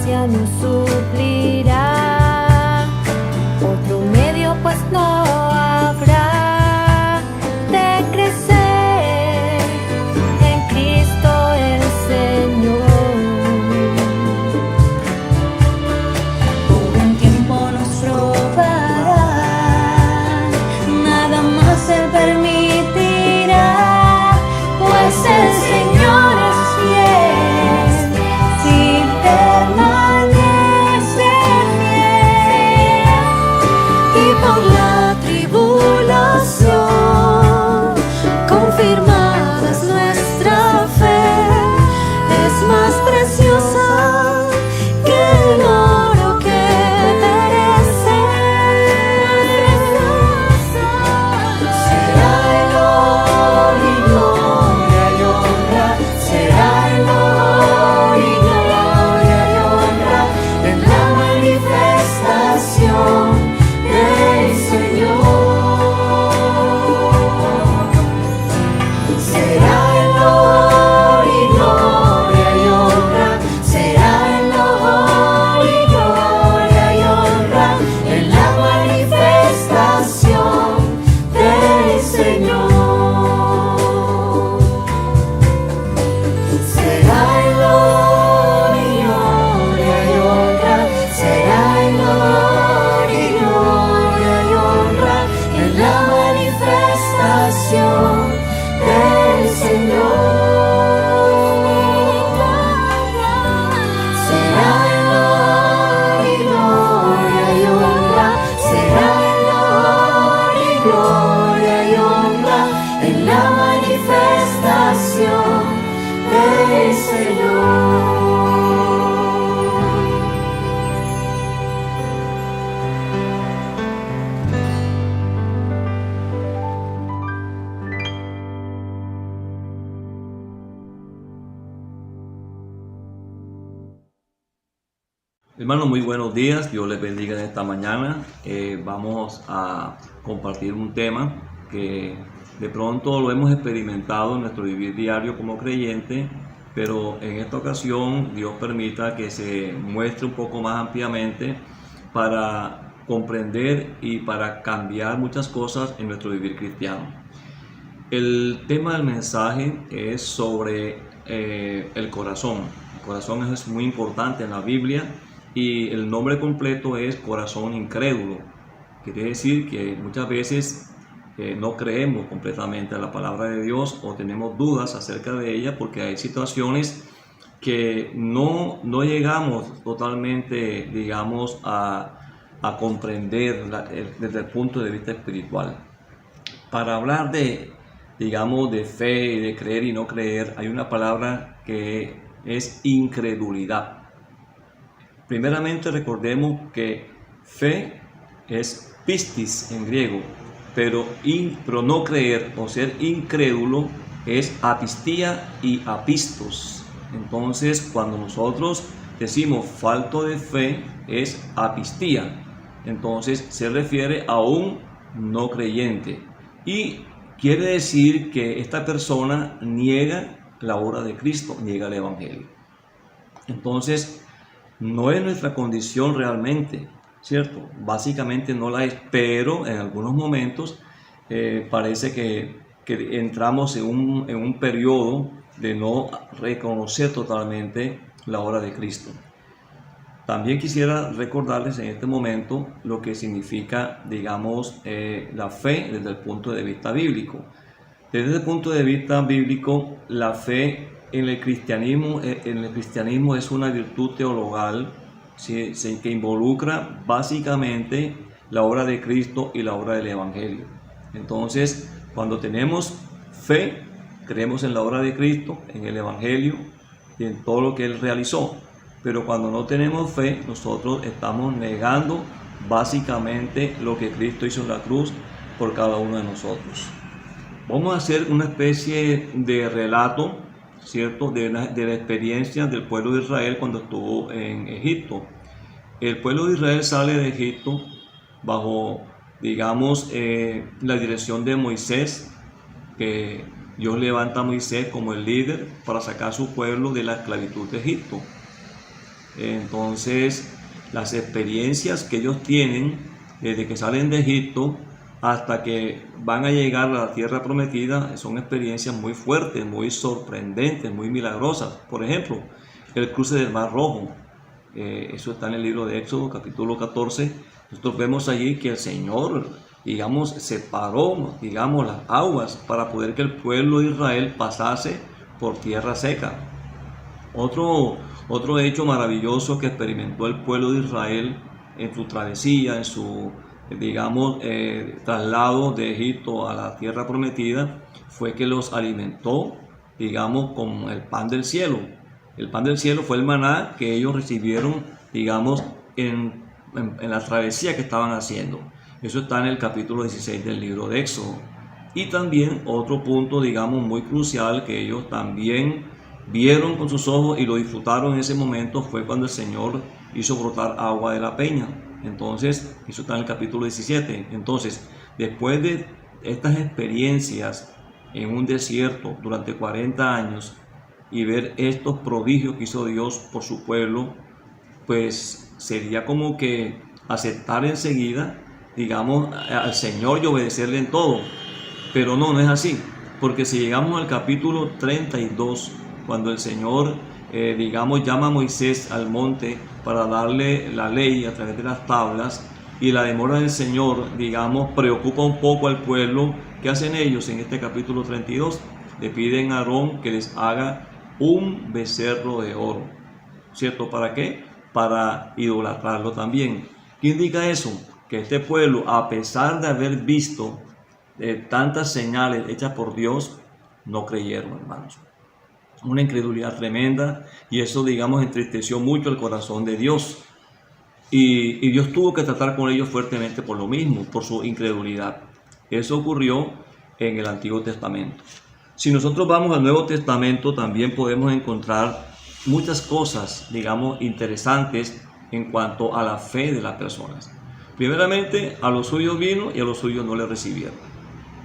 gracia nos suplirá. Otro medio pues no habrá de crecer en Cristo el Señor. Por un tiempo nos probará, nada más Él permitirá, pues el Señor es fiel, si permanece fiel. Y por la tribulación confirmada es nuestra fe, es más preciosa que el oro que perece. Será el honor y gloria y honra, será el honor y gloria y honra en la manifestación del Señor. Será el honor y gloria y honra, será el honor y gloria y honra en la manifestación del Señor. Será el honor y gloria y honra, será el honor y gloria y honra en la manifestación del Señor. Será el honor y gloria y honra, será el honor y gloria y honra en la manifestación del Señor. Hermanos, muy buenos días, Dios les bendiga en esta mañana. Vamos a compartir un tema que de pronto lo hemos experimentado en nuestro vivir diario como creyente, pero en esta ocasión Dios permita que se muestre un poco más ampliamente para comprender y para cambiar muchas cosas en nuestro vivir cristiano. El tema del mensaje es sobre el corazón. El corazón es muy importante en la Biblia. Y el nombre completo es corazón incrédulo. Quiere decir que muchas veces no creemos completamente a la palabra de Dios o tenemos dudas acerca de ella porque hay situaciones que no llegamos totalmente, digamos, a comprender desde el punto de vista espiritual. Para hablar digamos, de fe y de creer y no creer, hay una palabra que es incredulidad. Primeramente recordemos que fe es pistis en griego, pero no creer o ser incrédulo es apistía y apistos. Entonces, cuando nosotros decimos falto de fe es apistía, entonces se refiere a un no creyente y quiere decir que esta persona niega la obra de Cristo, niega el Evangelio. Entonces, no es nuestra condición realmente, ¿cierto? Básicamente no la es, pero en algunos momentos parece que entramos en un periodo de no reconocer totalmente la obra de Cristo. También quisiera recordarles en este momento lo que significa, digamos, la fe desde el punto de vista bíblico. Desde el punto de vista bíblico, la fe en el cristianismo es una virtud teologal, ¿sí? Que involucra básicamente la obra de Cristo y la obra del Evangelio. Entonces, cuando tenemos fe, creemos en la obra de Cristo, en el Evangelio y en todo lo que Él realizó. Pero cuando no tenemos fe, nosotros estamos negando básicamente lo que Cristo hizo en la cruz por cada uno de nosotros. Vamos a hacer una especie de relato, ¿cierto?, de la experiencia del pueblo de Israel cuando estuvo en Egipto. El pueblo de Israel sale de Egipto bajo, digamos, la dirección de Moisés, que Dios levanta a Moisés como el líder para sacar a su pueblo de la esclavitud de Egipto. Entonces, las experiencias que ellos tienen desde que salen de Egipto hasta que van a llegar a la tierra prometida son experiencias muy fuertes, muy sorprendentes, muy milagrosas. Por ejemplo, el cruce del Mar Rojo. Eso está en el libro de Éxodo, capítulo 14. Nosotros vemos allí que el Señor, digamos, separó, digamos, las aguas para poder que el pueblo de Israel pasase por tierra seca. Otro hecho maravilloso que experimentó el pueblo de Israel en su travesía, en su, digamos, traslado de Egipto a la tierra prometida, fue que los alimentó, digamos, con el pan del cielo. El pan del cielo fue el maná que ellos recibieron, digamos, en la travesía que estaban haciendo. Eso está en el capítulo 16 del libro de Éxodo. Y también otro punto, digamos, muy crucial que ellos también vieron con sus ojos y lo disfrutaron en ese momento fue cuando el Señor hizo brotar agua de la peña. Entonces, eso está en el capítulo 17. Entonces, después de estas experiencias en un desierto durante 40 años y ver estos prodigios que hizo Dios por su pueblo, pues sería como que aceptar enseguida, digamos, al Señor y obedecerle en todo. Pero no es así, porque si llegamos al capítulo 32, cuando el Señor, digamos, llama a Moisés al monte para darle la ley a través de las tablas, y la demora del Señor, digamos, preocupa un poco al pueblo. ¿Qué hacen ellos en este capítulo 32? Le piden a Aarón que les haga un becerro de oro, ¿cierto? ¿Para qué? Para idolatrarlo también. ¿Qué indica eso? Que este pueblo, a pesar de haber visto tantas señales hechas por Dios, no creyeron, hermanos. Una incredulidad tremenda, y eso, digamos, entristeció mucho el corazón de Dios. Y Dios tuvo que tratar con ellos fuertemente por lo mismo, por su incredulidad. Eso ocurrió en el Antiguo Testamento. Si nosotros vamos al Nuevo Testamento, también podemos encontrar muchas cosas, digamos, interesantes en cuanto a la fe de las personas. Primeramente, a los suyos vino y a los suyos no le recibieron.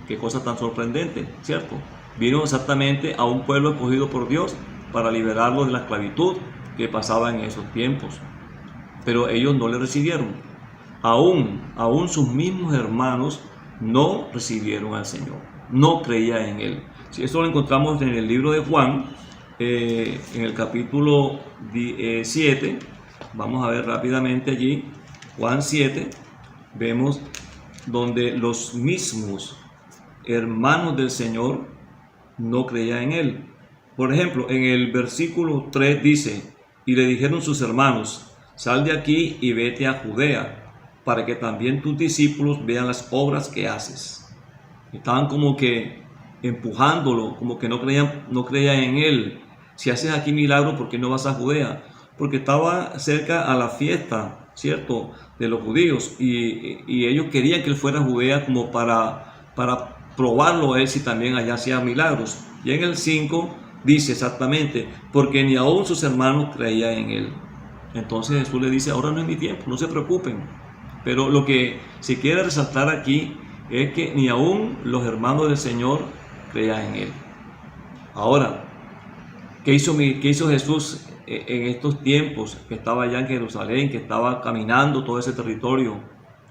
Qué cosa tan sorprendente, ¿cierto? Vino exactamente a un pueblo escogido por Dios para liberarlo de la esclavitud que pasaba en esos tiempos. Pero ellos no le recibieron. Aún sus mismos hermanos no recibieron al Señor, no creían en Él. Si esto lo encontramos en el libro de Juan, en el capítulo 7, vamos a ver rápidamente allí, Juan 7, vemos donde los mismos hermanos del Señor no creían en Él. Por ejemplo, en el versículo 3 dice, y le dijeron sus hermanos, sal de aquí y vete a Judea, para que también tus discípulos vean las obras que haces. Estaban como que empujándolo, como que no creían en Él. Si haces aquí milagros, ¿por qué no vas a Judea? Porque estaba cerca a la fiesta, ¿cierto?, de los judíos, y ellos querían que Él fuera a Judea como para probarlo a Él si también allá hacía milagros. Y en el 5 dice exactamente, porque ni aún sus hermanos creían en Él. Entonces Jesús le dice, ahora no es mi tiempo, no se preocupen. Pero lo que se quiere resaltar aquí es que ni aún los hermanos del Señor creían en Él. Ahora, ¿qué hizo Jesús en estos tiempos que estaba allá en Jerusalén, que estaba caminando todo ese territorio?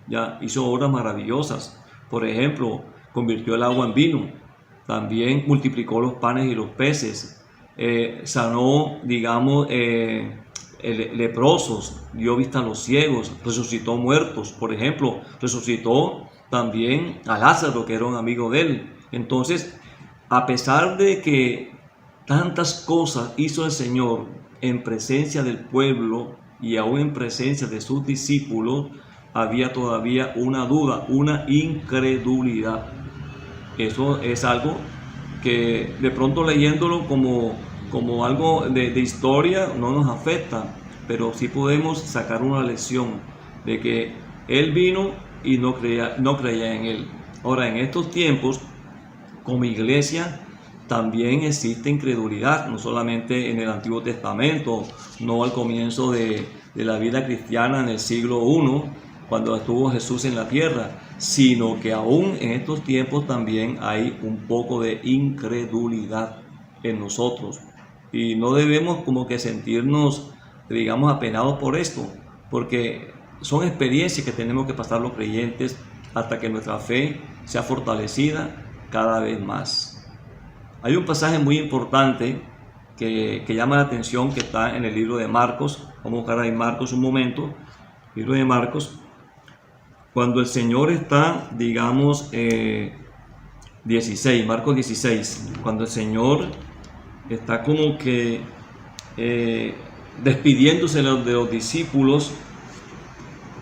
Ya hizo obras maravillosas. Por ejemplo, convirtió el agua en vino. También multiplicó los panes y los peces. Sanó, digamos, leprosos, dio vista a los ciegos, resucitó muertos. Por ejemplo, resucitó también a Lázaro, que era un amigo de él. Entonces, a pesar de que tantas cosas hizo el Señor en presencia del pueblo y aún en presencia de sus discípulos, había todavía una duda, una incredulidad. Eso es algo que de pronto leyéndolo como algo de historia no nos afecta, pero sí podemos sacar una lección de que Él vino y no creía en Él. Ahora, en estos tiempos, como iglesia, también existe incredulidad, no solamente en el Antiguo Testamento, no al comienzo de la vida cristiana en el siglo I, cuando estuvo Jesús en la tierra, sino que aún en estos tiempos también hay un poco de incredulidad en nosotros. Y no debemos como que sentirnos digamos, apenados por esto, porque son experiencias que tenemos que pasar los creyentes hasta que nuestra fe sea fortalecida cada vez más. Hay un pasaje muy importante que llama la atención, que está en el libro de Marcos. Vamos a buscar ahí Marcos un momento. Libro de Marcos. Cuando el Señor está, digamos, 16, Marcos 16, cuando el Señor está como que despidiéndose de los discípulos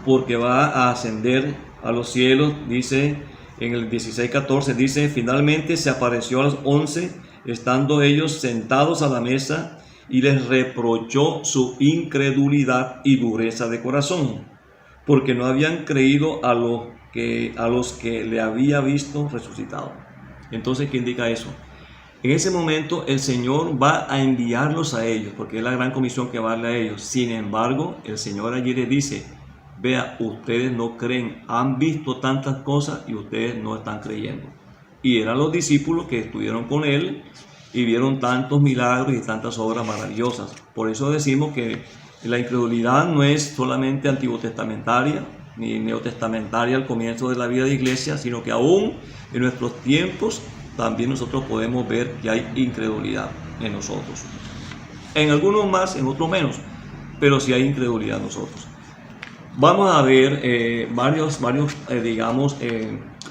porque va a ascender a los cielos, dice en el 16:14, dice: finalmente se apareció a los 11, estando ellos sentados a la mesa, y les reprochó su incredulidad y dureza de corazón, porque no habían creído a los que le había visto resucitado. Entonces, ¿qué indica eso? En ese momento el Señor va a enviarlos a ellos, porque es la gran comisión que va a darle a ellos. Sin embargo, el Señor allí les dice: vea, ustedes no creen, han visto tantas cosas y ustedes no están creyendo. Y eran los discípulos que estuvieron con Él y vieron tantos milagros y tantas obras maravillosas. Por eso decimos que la incredulidad no es solamente antiguo testamentaria ni neotestamentaria al comienzo de la vida de iglesia, sino que aún en nuestros tiempos también nosotros podemos ver que hay incredulidad en nosotros. En algunos más, en otros menos, pero sí hay incredulidad en nosotros. Vamos a ver varios digamos,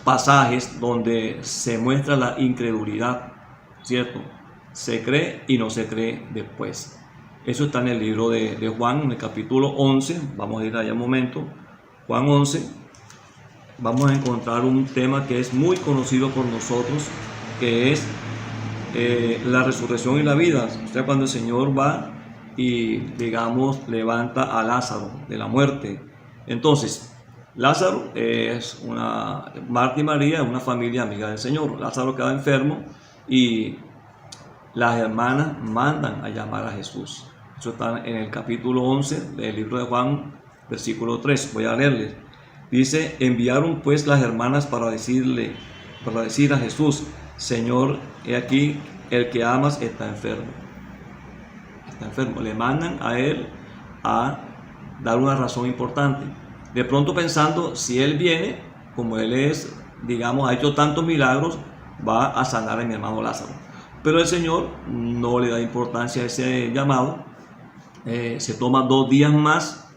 pasajes donde se muestra la incredulidad, ¿cierto? Se cree y no se cree después. Eso está en el libro de Juan, en el capítulo 11. Vamos a ir allá un momento. Juan 11. Vamos a encontrar un tema que es muy conocido por nosotros, que es la resurrección y la vida. O sea, cuando el Señor va y, digamos, levanta a Lázaro de la muerte. Entonces, Lázaro es Marta y María, una familia amiga del Señor. Lázaro queda enfermo y las hermanas mandan a llamar a Jesús. Eso está en el capítulo 11 del libro de Juan, versículo 3. Voy a leerles. Dice: enviaron pues las hermanas para decir a Jesús: Señor, he aquí, el que amas está enfermo. Está enfermo. Le mandan a él a dar una razón importante. De pronto pensando, si él viene, como él es, digamos, ha hecho tantos milagros, va a sanar a mi hermano Lázaro. Pero el Señor no le da importancia a ese llamado. Se toma 2 días más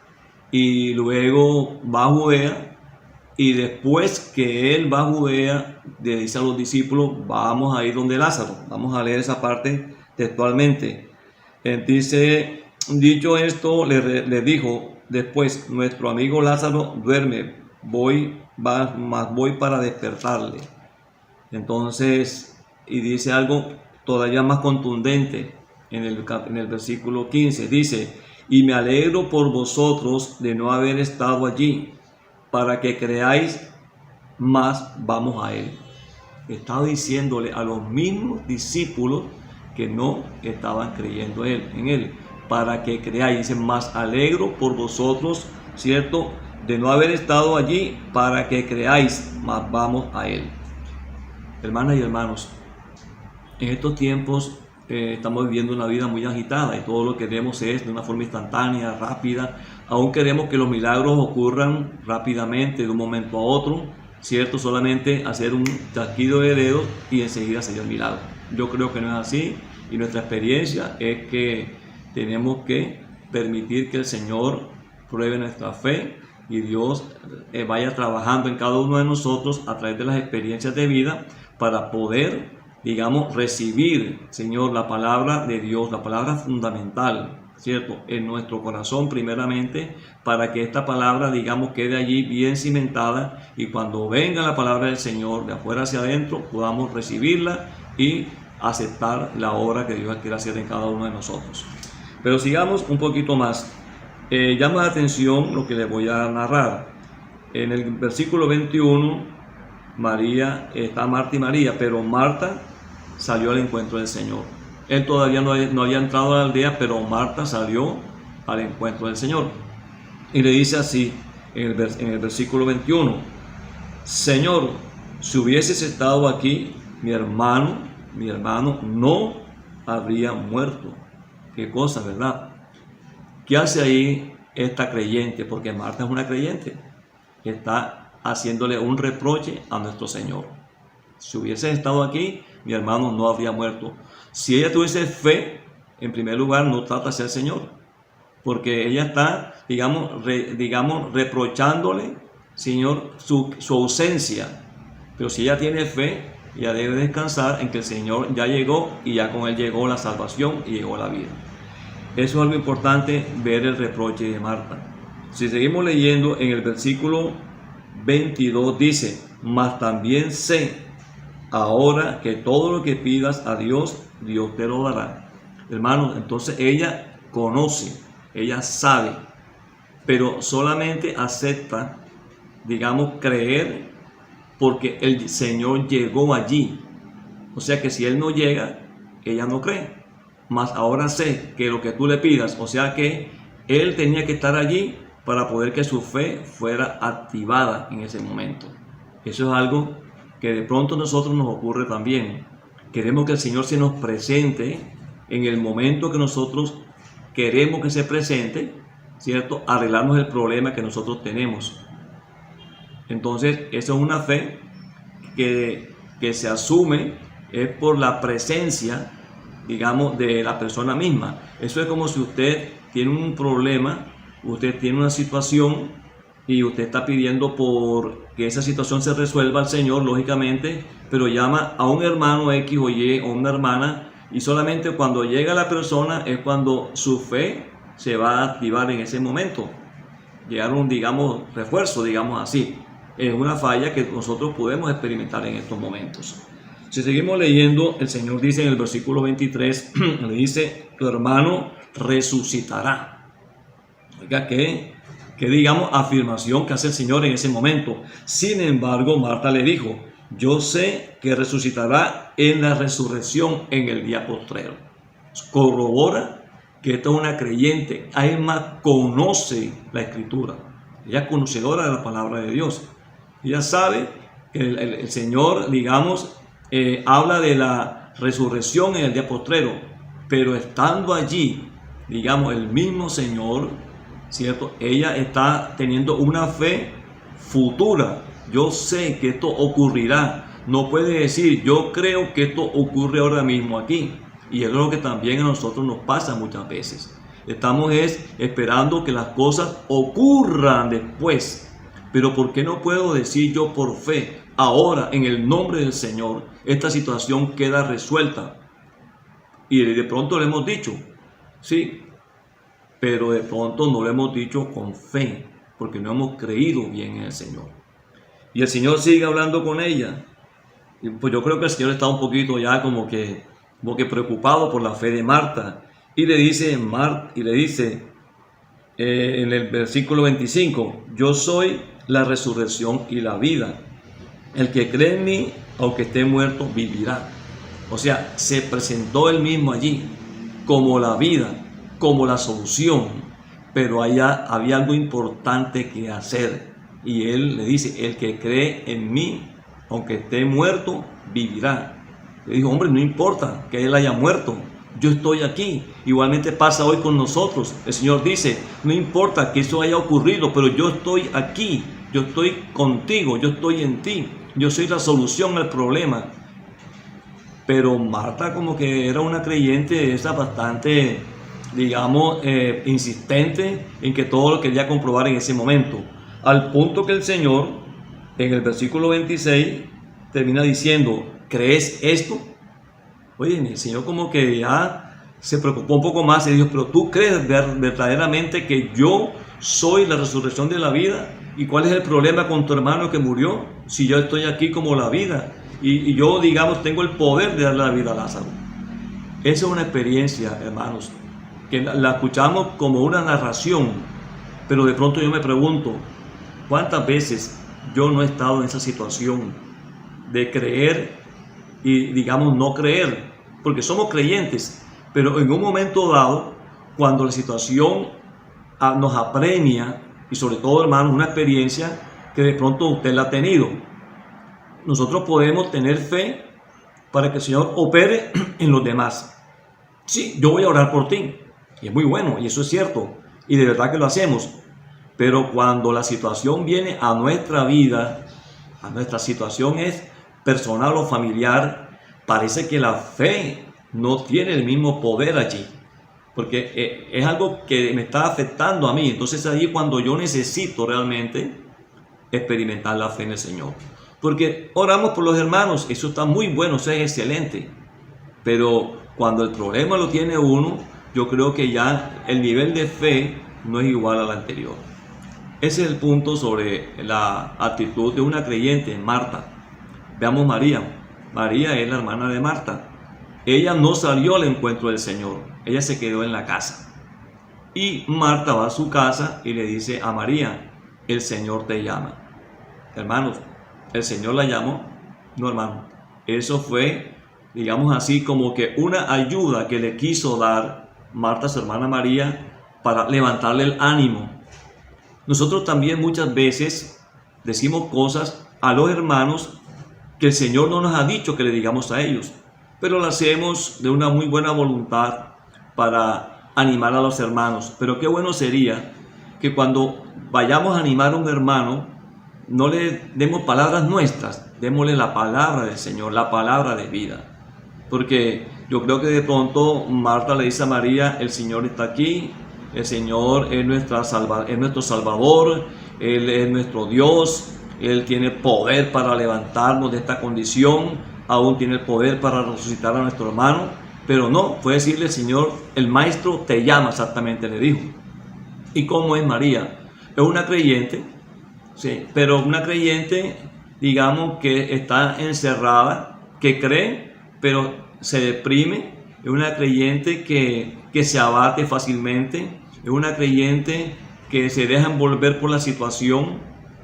y luego va a Judea. Y después que él va a Judea, le dice a los discípulos: vamos a ir donde Lázaro. Vamos a leer esa parte textualmente. Dice: dicho esto, le dijo después: nuestro amigo Lázaro duerme, voy para despertarle. Entonces, y dice algo todavía más contundente en el versículo 15. Dice: y me alegro por vosotros de no haber estado allí, para que creáis, más vamos a él. Estaba diciéndole a los mismos discípulos que no estaban creyendo en él, para que creáis. Dice: más alegro por vosotros, ¿cierto?, de no haber estado allí, para que creáis, más vamos a él. Hermanas y hermanos, en estos tiempos estamos viviendo una vida muy agitada y todo lo que queremos es de una forma instantánea, rápida. Aún queremos que los milagros ocurran rápidamente, de un momento a otro, ¿cierto? Solamente hacer un chasquido de dedos y enseguida se dio el milagro. Yo creo que no es así, y nuestra experiencia es que tenemos que permitir que el Señor pruebe nuestra fe y Dios vaya trabajando en cada uno de nosotros a través de las experiencias de vida para poder, digamos, recibir, Señor, la palabra de Dios, la palabra fundamental, ¿cierto?, en nuestro corazón primeramente, para que esta palabra, digamos, quede allí bien cimentada, y cuando venga la palabra del Señor de afuera hacia adentro, podamos recibirla y aceptar la obra que Dios quiere hacer en cada uno de nosotros. Pero sigamos un poquito más. Llama la atención lo que les voy a narrar. En el versículo 21, está Marta y María, pero Marta salió al encuentro del Señor. Él todavía no había entrado a la aldea, pero Marta salió al encuentro del Señor. Y le dice así, en el versículo 21, Señor, si hubieses estado aquí, mi hermano no habría muerto. Qué cosa, ¿verdad? ¿Qué hace ahí esta creyente? Porque Marta es una creyente. Está haciéndole un reproche a nuestro Señor. Si hubiese estado aquí, mi hermano no habría muerto. Si ella tuviese fe, en primer lugar, no trata hacia el Señor. Porque ella está, digamos, reprochándole, Señor, su ausencia. Pero si ella tiene fe, ella debe descansar en que el Señor ya llegó y ya con Él llegó la salvación y llegó la vida. Eso es algo importante, ver el reproche de Marta. Si seguimos leyendo en el versículo 22 dice, mas también sé ahora que todo lo que pidas a Dios, Dios te lo dará. Hermanos, entonces ella conoce, ella sabe, pero solamente acepta, digamos, creer porque el Señor llegó allí. O sea que si Él no llega, ella no cree. Mas ahora sé que lo que tú le pidas, o sea que Él tenía que estar allí para poder que su fe fuera activada en ese momento. Eso es algo que de pronto a nosotros nos ocurre también. Queremos que el Señor se nos presente en el momento que nosotros queremos que se presente, ¿cierto? Arreglarnos el problema que nosotros tenemos. Entonces, eso es una fe que se asume es por la presencia, digamos, de la persona misma. Eso es como si usted tiene un problema, usted tiene una situación y usted está pidiendo por que esa situación se resuelva al Señor, lógicamente, pero llama a un hermano X o Y o una hermana y solamente cuando llega la persona es cuando su fe se va a activar en ese momento. Llegar un, digamos, refuerzo, digamos así. Es una falla que nosotros podemos experimentar en estos momentos. Si seguimos leyendo, el Señor dice en el versículo 23, le dice, tu hermano resucitará. Oiga, ¿qué digamos afirmación que hace el Señor en ese momento? Sin embargo, Marta le dijo, yo sé que resucitará en la resurrección en el día postrero. Corrobora que esta es una creyente, además conoce la Escritura. Ella es conocedora de la palabra de Dios. Ella sabe que el Señor, digamos, habla de la resurrección en el día postrero, pero estando allí, digamos, el mismo Señor, ¿cierto? Ella está teniendo una fe futura. Yo sé que esto ocurrirá. No puede decir, yo creo que esto ocurre ahora mismo aquí. Y es lo que también a nosotros nos pasa muchas veces. Estamos esperando que las cosas ocurran después. Pero ¿por qué no puedo decir yo por fe, ahora en el nombre del Señor, esta situación queda resuelta? Y de pronto le hemos dicho, sí, pero de pronto no lo hemos dicho con fe, porque no hemos creído bien en el Señor. Y el Señor sigue hablando con ella. Y pues yo creo que el Señor está un poquito ya como que preocupado por la fe de Marta. Y le dice en el versículo 25, yo soy la resurrección y la vida. El que cree en mí, aunque esté muerto, vivirá. O sea, se presentó él mismo allí como la vida, como la solución. Pero allá había algo importante que hacer. Y él le dice, el que cree en mí, aunque esté muerto, vivirá. Le dijo, hombre, no importa que él haya muerto. Yo estoy aquí. Igualmente pasa hoy con nosotros. El Señor dice, no importa que eso haya ocurrido, pero yo estoy aquí. Yo estoy contigo, yo estoy en ti. Yo soy la solución al problema. Pero Marta como que era una creyente esa bastante, digamos, insistente en que todo lo quería comprobar en ese momento. Al punto que el Señor, en el versículo 26, termina diciendo, ¿crees esto? Oye, el Señor como que ya se preocupó un poco más y dijo, pero ¿tú crees verdaderamente que yo soy la resurrección de la vida? ¿Y cuál es el problema con tu hermano que murió? Si yo estoy aquí como la vida y yo, digamos, tengo el poder de darle la vida a Lázaro. Esa es una experiencia, hermanos, que la escuchamos como una narración, pero de pronto yo me pregunto, ¿cuántas veces yo no he estado en esa situación de creer y, digamos, no creer? Porque somos creyentes, pero en un momento dado, cuando la situación nos apremia, y sobre todo, hermanos, una experiencia que de pronto usted la ha tenido, nosotros podemos tener fe para que el Señor opere en los demás. Sí, yo voy a orar por ti, y es muy bueno, y eso es cierto, Y de verdad que lo hacemos. Pero cuando la situación viene a nuestra vida, a nuestra situación es personal o familiar, parece que la fe no tiene el mismo poder allí. Porque es algo que me está afectando a mí. Entonces allí cuando yo necesito realmente experimentar la fe en el Señor. Porque oramos por los hermanos, eso está muy bueno, eso es excelente. Pero cuando el problema lo tiene uno, yo creo que ya el nivel de fe no es igual al anterior. Ese es el punto sobre la actitud de una creyente, Marta. Veamos María. María es la hermana de Marta. Ella no salió al encuentro del Señor, ella se quedó en la casa. Y Marta va a su casa y le dice a María, el Señor te llama. Hermanos, ¿el Señor la llamó? No, hermano. Eso fue, digamos así, como que una ayuda que le quiso dar Marta, su hermana María, para levantarle el ánimo. Nosotros también muchas veces decimos cosas a los hermanos que el Señor no nos ha dicho que le digamos a ellos, pero lo hacemos de una muy buena voluntad para animar a los hermanos. Pero qué bueno sería que cuando vayamos a animar a un hermano, no le demos palabras nuestras, démosle la palabra del Señor, la palabra de vida. Porque yo creo que de pronto Marta le dice a María, el Señor está aquí, el Señor es nuestro Salvador, Él es nuestro Dios, Él tiene poder para levantarnos de esta condición, aún tiene el poder para resucitar a nuestro hermano. Pero no, fue decirle el Señor, el Maestro te llama, exactamente le dijo. ¿Y cómo es María? Es una creyente, sí, pero una creyente, digamos, que está encerrada, que cree, pero se deprime. Es una creyente que se abate fácilmente. Es una creyente que se deja envolver por la situación,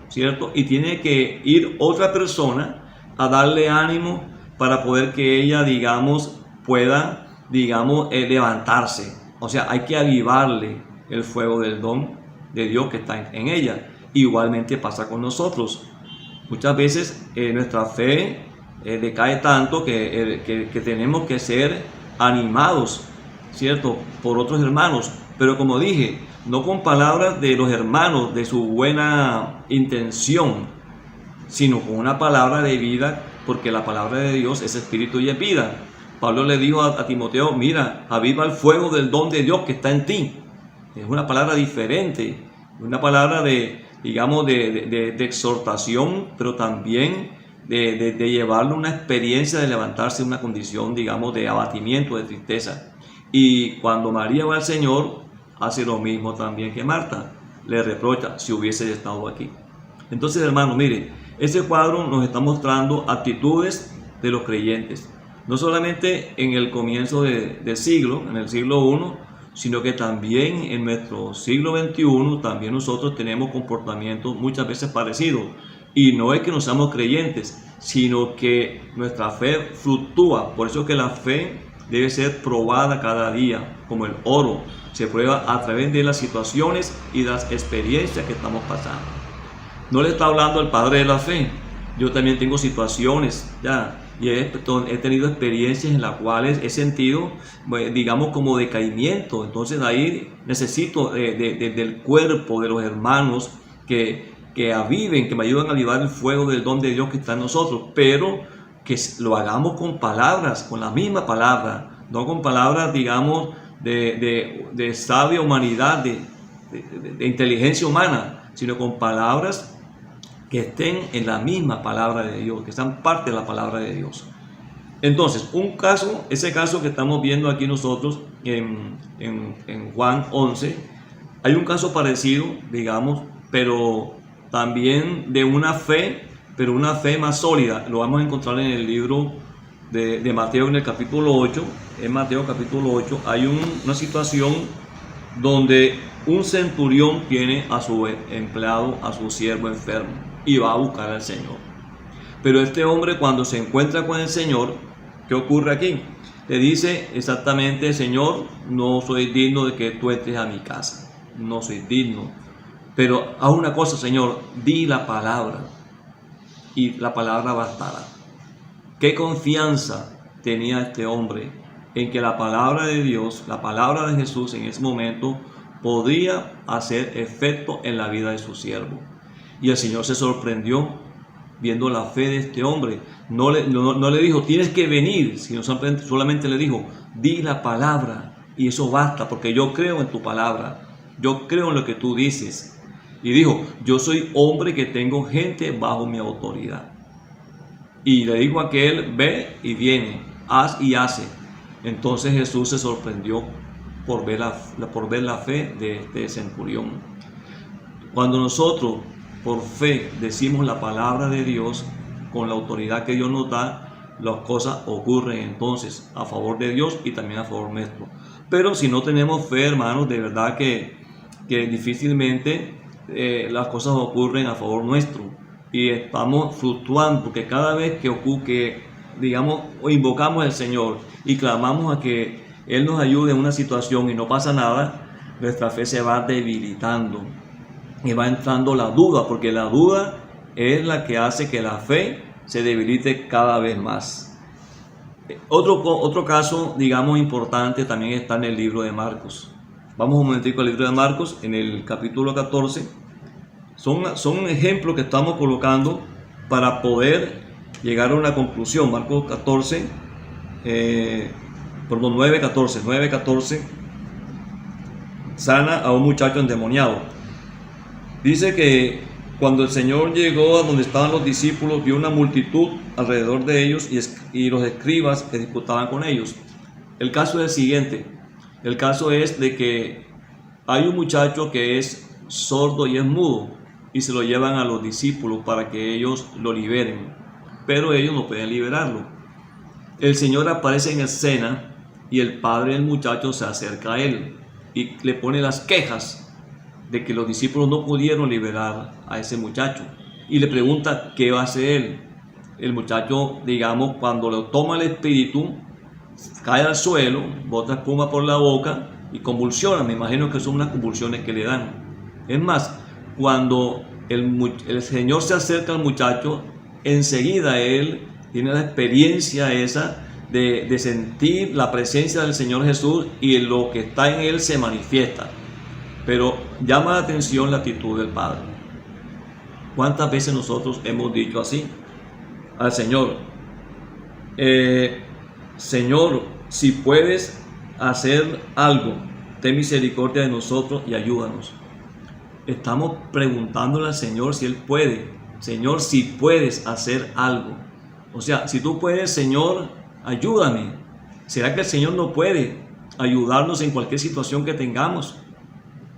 ¿cierto? Y tiene que ir otra persona a darle ánimo para poder que ella, digamos, pueda, digamos, levantarse. O sea, hay que avivarle el fuego del don de Dios que está en ella. Igualmente pasa con nosotros. Muchas veces nuestra fe decae tanto que tenemos que ser animados, ¿cierto?, por otros hermanos. Pero como dije, no con palabras de los hermanos, de su buena intención, sino con una palabra de vida, porque la palabra de Dios es espíritu y es vida. Pablo le dijo a Timoteo, mira, aviva el fuego del don de Dios que está en ti. Es una palabra diferente, una palabra de, digamos, de exhortación, pero también de llevarle una experiencia de levantarse en una condición, digamos, de abatimiento, de tristeza. Y cuando María va al Señor, hace lo mismo también que Marta, le reprocha si hubiese estado aquí. Entonces, hermanos, miren, ese cuadro nos está mostrando actitudes de los creyentes, no solamente en el comienzo del siglo, en el siglo I, sino que también en nuestro siglo XXI, también nosotros tenemos comportamientos muchas veces parecidos. Y no es que no seamos creyentes, sino que nuestra fe fluctúa. Por eso que la fe debe ser probada cada día, como el oro. Se prueba a través de las situaciones y las experiencias que estamos pasando. No le está hablando al padre de la fe. Yo también tengo situaciones, ya, y he tenido experiencias en las cuales he sentido, digamos, como decaimiento. Entonces ahí necesito del cuerpo de los hermanos que aviven, que me ayuden a avivar el fuego del don de Dios que está en nosotros, pero que lo hagamos con palabras, con la misma palabra, no con palabras, digamos, de sabia humanidad, de inteligencia humana, sino con palabras que estén en la misma palabra de Dios, que sean parte de la palabra de Dios. Entonces, ese caso que estamos viendo aquí nosotros en Juan 11, hay un caso parecido, digamos, pero también de una fe, pero una fe más sólida. Lo vamos a encontrar en el libro de Mateo, en el capítulo 8. En Mateo capítulo 8 hay una situación donde un centurión tiene a su empleado, a su siervo enfermo, y va a buscar al Señor. Pero este hombre, cuando se encuentra con el Señor, ¿qué ocurre aquí? Le dice exactamente: Señor, no soy digno de que tú entres a mi casa, no soy digno, pero haz una cosa, Señor, di la palabra y la palabra bastará. Qué confianza tenía este hombre en que la palabra de Dios, la palabra de Jesús en ese momento podría hacer efecto en la vida de su siervo. Y el Señor se sorprendió viendo la fe de este hombre. No le dijo, tienes que venir, sino solamente le dijo, di la palabra y eso basta, porque yo creo en tu palabra, yo creo en lo que tú dices. Y dijo, yo soy hombre que tengo gente bajo mi autoridad. Y le dijo a aquel, ve y viene, haz y hace. Entonces Jesús se sorprendió por ver la fe de este centurión. Cuando nosotros por fe decimos la palabra de Dios con la autoridad que Dios nos da, las cosas ocurren entonces a favor de Dios y también a favor nuestro. Pero si no tenemos fe, hermanos, de verdad que difícilmente las cosas ocurren a favor nuestro y estamos fluctuando, porque cada vez que digamos, invocamos al Señor y clamamos a que Él nos ayude en una situación y no pasa nada, nuestra fe se va debilitando y va entrando la duda, porque la duda es la que hace que la fe se debilite cada vez más. Otro caso, digamos, importante también está en el libro de Marcos. Vamos un momentico al libro de Marcos, en el capítulo 14. Son ejemplos que estamos colocando para poder llegar a una conclusión. Marcos 9:14. Sana a un muchacho endemoniado. Dice que cuando el Señor llegó a donde estaban los discípulos, vio una multitud alrededor de ellos y los escribas que disputaban con ellos. El caso es el siguiente. El caso es de que hay un muchacho que es sordo y es mudo y se lo llevan a los discípulos para que ellos lo liberen, pero ellos no pueden liberarlo. El Señor aparece en escena y el padre del muchacho se acerca a él y le pone las quejas de que los discípulos no pudieron liberar a ese muchacho y le pregunta qué va a hacer él. El muchacho, digamos, cuando lo toma el espíritu, cae al suelo, bota espuma por la boca y convulsiona. Me imagino que son unas convulsiones que le dan. Es más, cuando el Señor se acerca al muchacho, enseguida él tiene la experiencia esa de sentir la presencia del Señor Jesús y lo que está en él se manifiesta. Pero llama la atención la actitud del Padre. ¿Cuántas veces nosotros hemos dicho así al Señor? Señor, si puedes hacer algo, ten misericordia de nosotros y ayúdanos. Estamos preguntándole al Señor si Él puede. Señor, si puedes hacer algo. O sea, si tú puedes, Señor, ayúdame. ¿Será que el Señor no puede ayudarnos en cualquier situación que tengamos?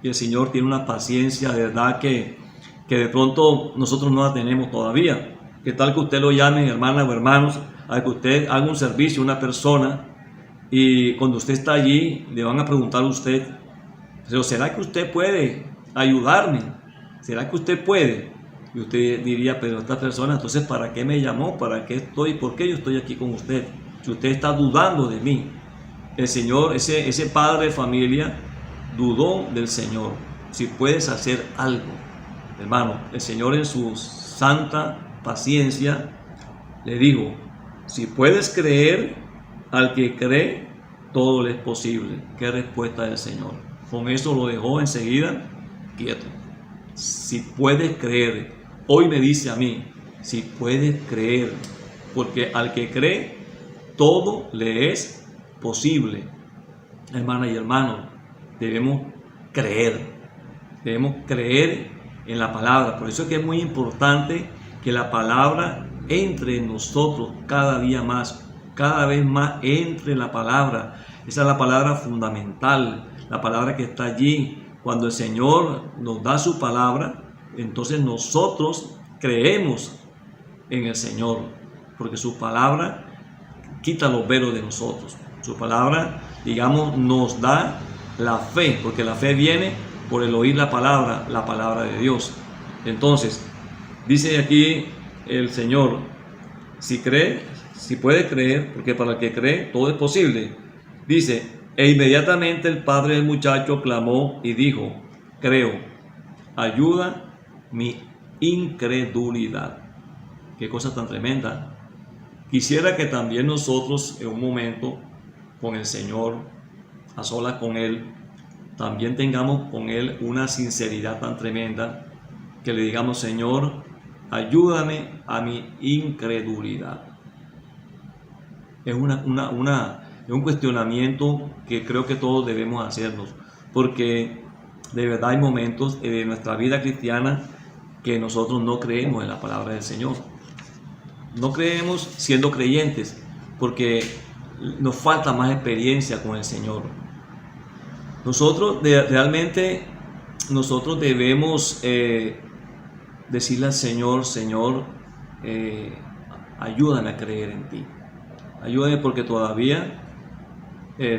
Y el Señor tiene una paciencia de verdad que de pronto nosotros no la tenemos todavía. ¿Qué tal que usted lo llame, hermanas o hermanos, a que usted haga un servicio a una persona y cuando usted está allí le van a preguntar a usted, pero ¿será que usted puede ayudarme? ¿Será que usted puede? Y usted diría, pero esta persona, entonces ¿para qué me llamó? ¿Para qué estoy? ¿Por qué yo estoy aquí con usted? Si usted está dudando de mí. El Señor, ese padre de familia, dudó del Señor. Si puedes hacer algo, hermano, el Señor en su santa paciencia le dijo, si puedes creer, al que cree, todo le es posible. ¿Qué respuesta del Señor? Con eso lo dejó enseguida quieto. Si puedes creer, hoy me dice a mí, si puedes creer, porque al que cree, todo le es posible. Hermana y hermano, debemos creer en la palabra. Por eso es que es muy importante que la palabra entre en nosotros cada día más, cada vez más entre la palabra. Esa es la palabra fundamental, la palabra que está allí. Cuando el Señor nos da su palabra, entonces nosotros creemos en el Señor, porque su palabra quita los velos de nosotros. Su palabra, digamos, nos da la fe, porque la fe viene por el oír la palabra de Dios. Entonces, dice aquí el Señor, si cree, si puede creer, porque para el que cree todo es posible. Dice, e inmediatamente el padre del muchacho clamó y dijo, creo, ayuda mi incredulidad. Qué cosa tan tremenda. Quisiera que también nosotros en un momento con el Señor, a solas con Él, también tengamos con Él una sinceridad tan tremenda que le digamos: Señor, ayúdame a mi incredulidad. Es un cuestionamiento que creo que todos debemos hacernos, porque de verdad hay momentos de nuestra vida cristiana que nosotros no creemos en la palabra del Señor. No creemos siendo creyentes, porque nos falta más experiencia con el Señor. Nosotros realmente debemos decirle al Señor: Señor, ayúdame a creer en ti. Ayúdame, porque todavía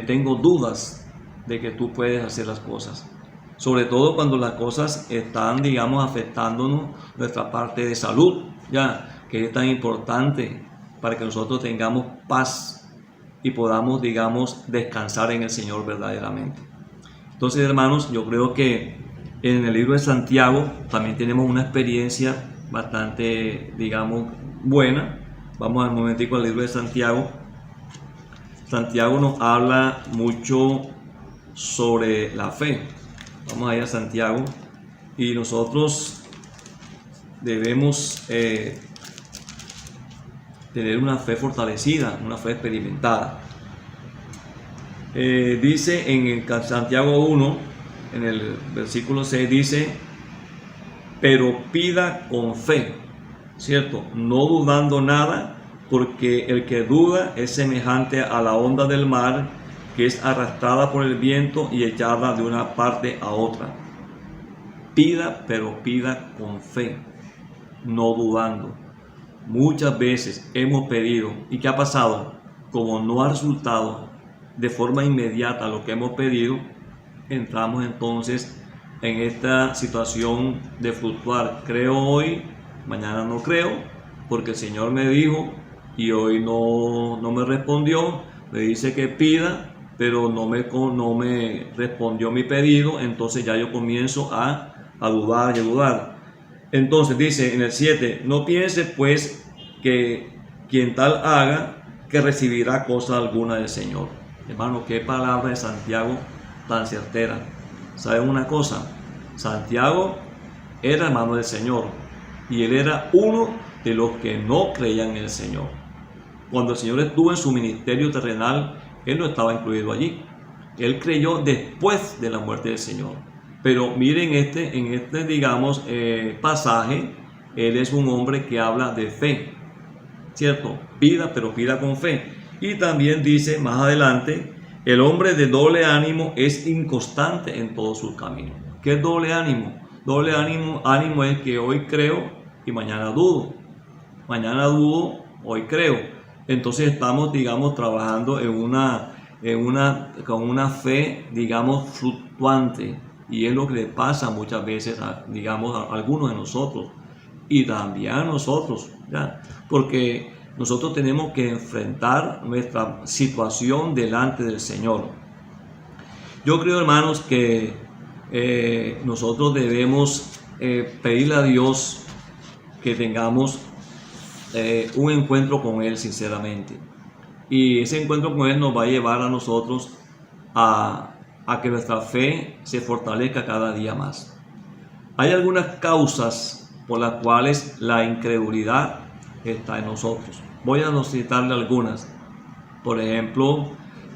tengo dudas de que tú puedes hacer las cosas. Sobre todo cuando las cosas están, digamos, afectándonos nuestra parte de salud, ya que es tan importante para que nosotros tengamos paz y podamos, digamos, descansar en el Señor verdaderamente. Entonces, hermanos, yo creo que en el libro de Santiago también tenemos una experiencia bastante, digamos, buena. Vamos al momentico al libro de Santiago. Santiago nos habla mucho sobre la fe. Vamos a ir a Santiago, y nosotros debemos tener una fe fortalecida, una fe experimentada. Dice en Santiago 1, en el versículo 6, dice: pero pida con fe, ¿cierto? No dudando nada, porque el que duda es semejante a la onda del mar, que es arrastrada por el viento y echada de una parte a otra. Pida, pero pida con fe, no dudando. Muchas veces hemos pedido, ¿y qué ha pasado? Como no ha resultado de forma inmediata lo que hemos pedido, entramos entonces en esta situación de fluctuar. Creo hoy, mañana no creo, porque el Señor me dijo y hoy no me respondió. Me dice que pida, pero no me respondió mi pedido. Entonces ya yo comienzo a dudar y a dudar. Entonces dice en el 7: no piense pues que quien tal haga, que recibirá cosa alguna del Señor. Hermano, qué palabra de Santiago tan certera. ¿Saben una cosa? Santiago era hermano del Señor, y él era uno de los que no creían en el Señor. Cuando el Señor estuvo en su ministerio terrenal, él no estaba incluido allí. Él creyó después de la muerte del Señor. Pero miren en este digamos, pasaje, él es un hombre que habla de fe, ¿cierto? Pida, pero pida con fe. Y también dice más adelante: el hombre de doble ánimo es inconstante en todos sus caminos. ¿Qué es doble ánimo? Doble ánimo es que hoy creo y mañana dudo. Mañana dudo, hoy creo. Entonces estamos, digamos, trabajando con una fe, digamos, fluctuante. Y es lo que le pasa muchas veces a algunos de nosotros, y también a nosotros, ¿ya? Porque nosotros tenemos que enfrentar nuestra situación delante del Señor. Yo creo, hermanos, que nosotros debemos pedirle a Dios que tengamos un encuentro con Él sinceramente. Y ese encuentro con Él nos va a llevar a nosotros a que nuestra fe se fortalezca cada día más. Hay algunas causas por las cuales la incredulidad está en nosotros. Voy a citarle algunas. Por ejemplo,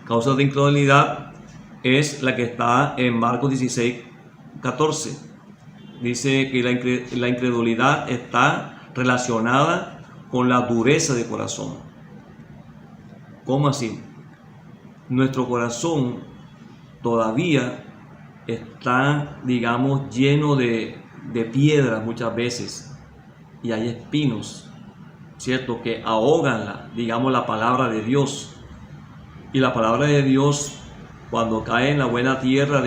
causas de incredulidad es la que está en Marcos 16:14. Dice que la incredulidad está relacionada con la dureza de corazón. ¿Cómo así? Nuestro corazón todavía está, digamos, lleno de piedras muchas veces, y hay espinos, ¿cierto?, que ahogan la palabra de Dios. Y la palabra de Dios, cuando cae en la buena tierra,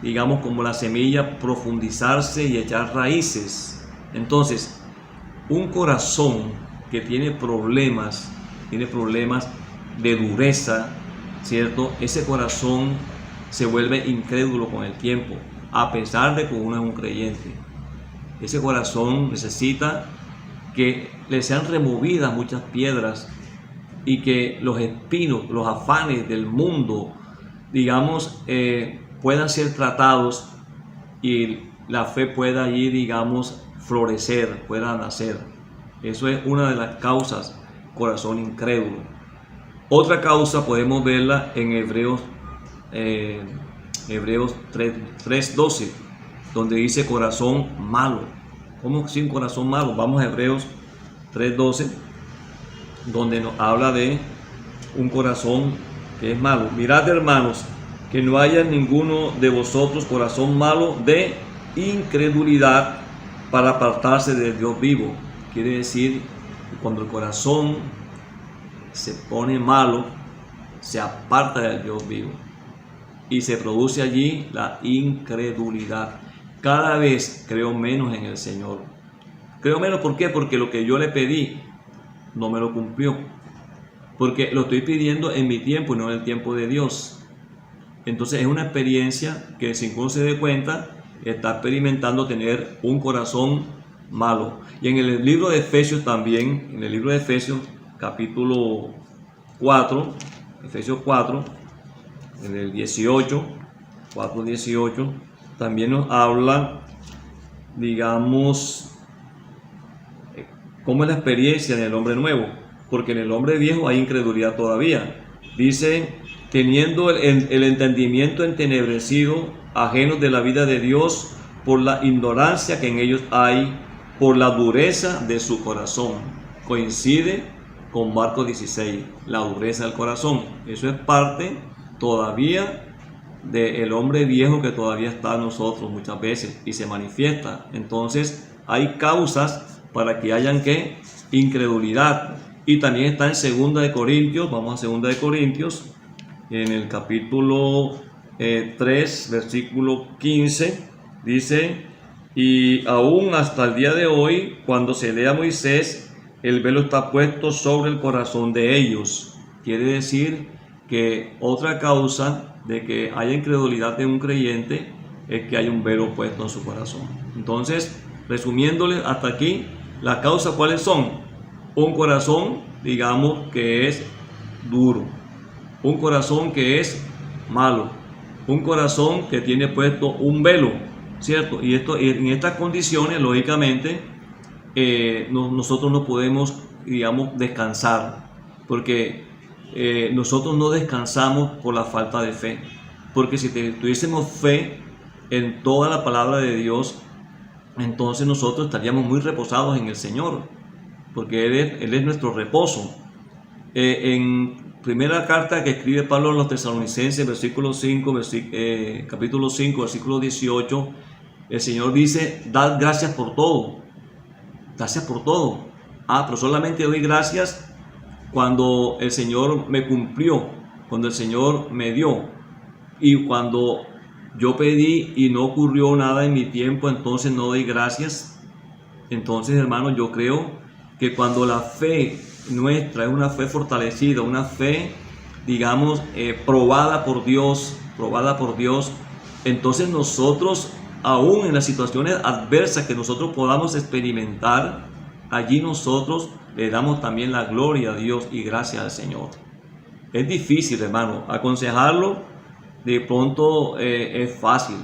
digamos, como la semilla, profundizarse y echar raíces. Entonces, un corazón que tiene problemas de dureza, ¿cierto? Ese corazón se vuelve incrédulo con el tiempo, a pesar de que uno es un creyente. Ese corazón necesita que le sean removidas muchas piedras, y que los espinos, los afanes del mundo, digamos, puedan ser tratados y la fe pueda allí, digamos, florecer, pueda nacer. Eso es una de las causas, corazón incrédulo. Otra causa podemos verla en Hebreos 3:12, donde dice corazón malo. ¿Cómo sin corazón malo? Vamos a Hebreos 3:12, donde nos habla de un corazón que es malo. Mirad, hermanos, que no haya ninguno de vosotros corazón malo de incredulidad para apartarse del Dios vivo. Quiere decir que cuando el corazón se pone malo, se aparta del Dios vivo y se produce allí la incredulidad. Cada vez creo menos en el Señor. Creo menos, ¿por qué? Porque lo que yo le pedí no me lo cumplió. Porque lo estoy pidiendo en mi tiempo y no en el tiempo de Dios. Entonces es una experiencia que sin que uno se dé cuenta, está experimentando tener un corazón malo. Y en el libro de Efesios también, en el libro de Efesios capítulo 4, Efesios 4, en el 18, 4:18, también nos habla, digamos, cómo es la experiencia en el hombre nuevo, porque en el hombre viejo hay incredulidad todavía. Dice, teniendo el entendimiento entenebrecido, ajenos de la vida de Dios, por la ignorancia que en ellos hay, por la dureza de su corazón. Coincide con Marcos 16, la dureza del corazón. Eso es parte todavía del hombre viejo que todavía está en nosotros muchas veces y se manifiesta. Entonces hay causas para que hayan que incredulidad. Y también está en 2 de Corintios, vamos a 2 de Corintios, en el capítulo 3, versículo 15, dice, y aún hasta el día de hoy, cuando se lee a Moisés, el velo está puesto sobre el corazón de ellos. Quiere decir que otra causa de que haya incredulidad de un creyente es que hay un velo puesto en su corazón. Entonces, resumiéndole hasta aquí, las causas ¿cuáles son? Un corazón, digamos, que es duro, un corazón que es malo, un corazón que tiene puesto un velo, ¿cierto? Y en estas condiciones, lógicamente, nosotros no podemos, digamos, descansar, porque nosotros no descansamos por la falta de fe, porque si tuviésemos fe en toda la palabra de Dios, entonces nosotros estaríamos muy reposados en el Señor, porque Él es nuestro reposo. En primera carta que escribe Pablo a los Tesalonicenses, capítulo 5, versículo 18, el Señor dice, dad gracias por todo. Gracias por todo. Pero solamente doy gracias cuando el Señor me cumplió, cuando el Señor me dio. Y cuando yo pedí y no ocurrió nada en mi tiempo, entonces no doy gracias. Entonces, hermanos, yo creo que cuando la fe nuestra es una fe fortalecida, una fe, digamos, probada por Dios, entonces nosotros, aún en las situaciones adversas que nosotros podamos experimentar, allí nosotros le damos también la gloria a Dios y gracias al Señor. Es difícil, hermano, aconsejarlo de pronto es fácil,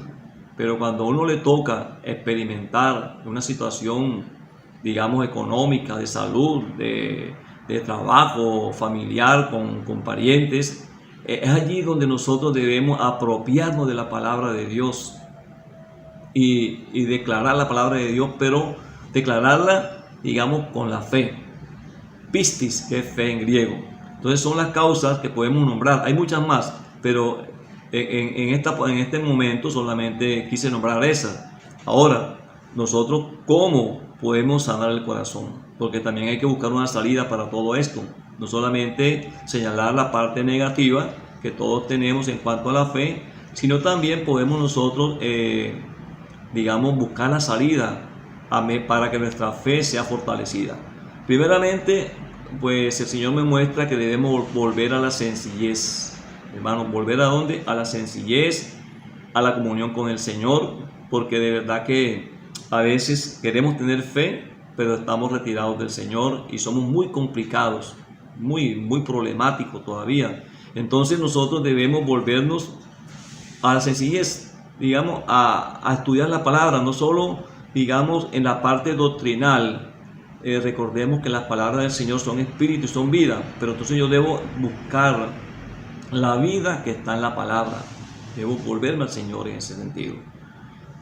pero cuando a uno le toca experimentar una situación, digamos, económica, de salud, de trabajo, familiar, con parientes, es allí donde nosotros debemos apropiarnos de la palabra de Dios y declarar la palabra de Dios, pero declararla, digamos, con la fe. Pistis, que es fe en griego. Entonces son las causas que podemos nombrar. Hay muchas más, pero en este momento solamente quise nombrar esas. Ahora, nosotros, ¿cómo podemos sanar el corazón? Porque también hay que buscar una salida para todo esto. No solamente señalar la parte negativa que todos tenemos en cuanto a la fe, sino también podemos nosotros, digamos, buscar la salida para que nuestra fe sea fortalecida. Primeramente, pues el Señor me muestra que debemos volver a la sencillez. Hermanos, ¿volver a dónde? A la sencillez, a la comunión con el Señor, porque de verdad que a veces queremos tener fe, pero estamos retirados del Señor y somos muy complicados, muy problemáticos todavía. Entonces nosotros debemos volvernos a la sencillez, digamos, a estudiar la palabra, no solo, digamos, en la parte doctrinal. Recordemos que las palabras del Señor son espíritu y son vida, pero entonces yo debo buscar la vida que está en la palabra, debo volverme al Señor en ese sentido.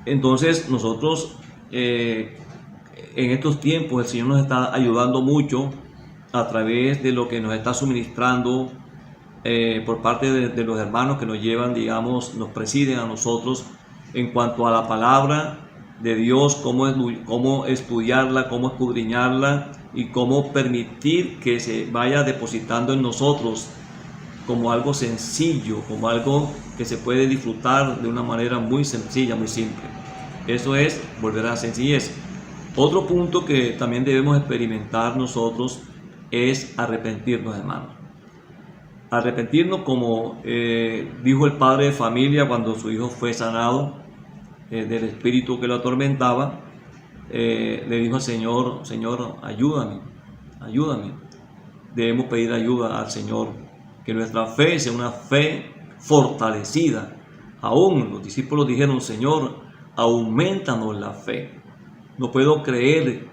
Entonces nosotros en estos tiempos el Señor nos está ayudando mucho a través de lo que nos está suministrando por parte de los hermanos que nos llevan, digamos, nos presiden a nosotros en cuanto a la palabra de Dios, cómo estudiarla, cómo escudriñarla y cómo permitir que se vaya depositando en nosotros como algo sencillo, como algo que se puede disfrutar de una manera muy sencilla, muy simple. Eso es volver a la sencillez. Otro punto que también debemos experimentar nosotros es arrepentirnos, hermanos. Arrepentirnos, como dijo el padre de familia cuando su hijo fue sanado del espíritu que lo atormentaba, le dijo al Señor: Señor, ayúdame, ayúdame. Debemos pedir ayuda al Señor, que nuestra fe sea una fe fortalecida. Aún los discípulos dijeron: Señor, aumentanos la fe. No puedo creer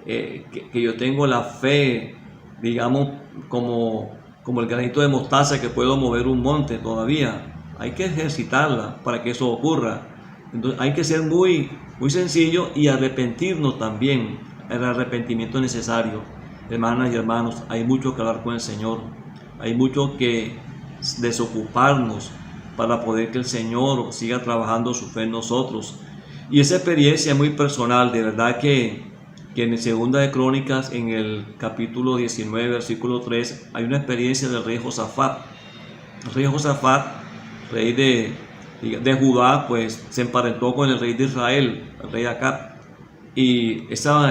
que yo tengo la fe, digamos, como el granito de mostaza, que puedo mover un monte todavía. Hay que ejercitarla para que eso ocurra. Entonces hay que ser muy sencillo y arrepentirnos también. El arrepentimiento es necesario. Hermanas y hermanos, hay mucho que hablar con el Señor. Hay mucho que desocuparnos para poder que el Señor siga trabajando su fe en nosotros. Y esa experiencia es muy personal. De verdad que en Segunda de Crónicas, en el capítulo 19, versículo 3, hay una experiencia del rey Josafat. El rey Josafat, rey de Judá, pues se emparentó con el rey de Israel, el rey Acab. Y esa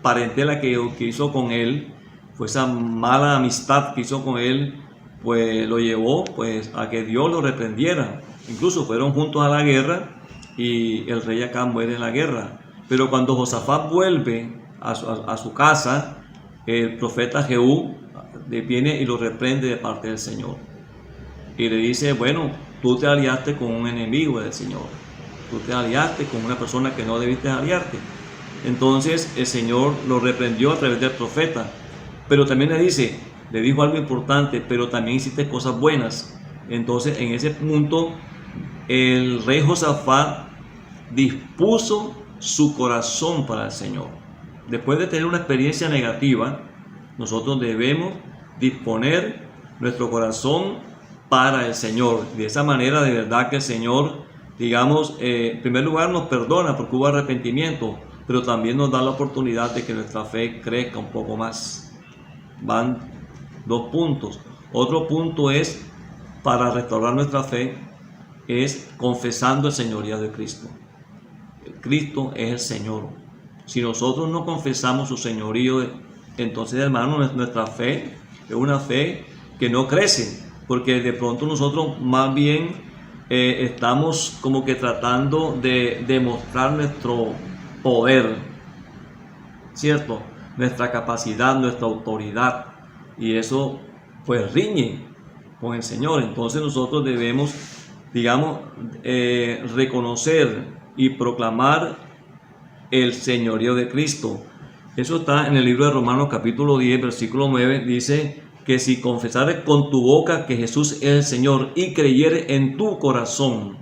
parentela que hizo con él, pues esa mala amistad que hizo con él, pues lo llevó pues a que Dios lo reprendiera. Incluso fueron juntos a la guerra y el rey Acab muere en la guerra. Pero cuando Josafat vuelve a su casa, el profeta Jehú viene y lo reprende de parte del Señor. Y le dice: bueno, tú te aliaste con un enemigo del Señor. Tú te aliaste con una persona que no debiste aliarte. Entonces el Señor lo reprendió a través del profeta. Pero también le dijo algo importante: pero también hiciste cosas buenas. Entonces en ese punto el rey Josafat dispuso su corazón para el Señor. Después de tener una experiencia negativa, nosotros debemos disponer nuestro corazón para el Señor. De esa manera, de verdad que el Señor, digamos, en primer lugar nos perdona porque hubo arrepentimiento, pero también nos da la oportunidad de que nuestra fe crezca un poco más. Van dos puntos. Otro punto es, para restaurar nuestra fe, es confesando el señorío de Cristo. Cristo es el Señor. Si nosotros no confesamos su señorío, entonces, hermanos, nuestra fe es una fe que no crece, porque de pronto nosotros más bien estamos como que tratando de demostrar nuestro poder, ¿cierto? Nuestra capacidad, nuestra autoridad, y eso pues riñe con el Señor. Entonces nosotros debemos, digamos, reconocer y proclamar el señorío de Cristo. Eso está en el libro de Romanos capítulo 10, versículo 9, dice que si confesares con tu boca que Jesús es el Señor y creyeres en tu corazón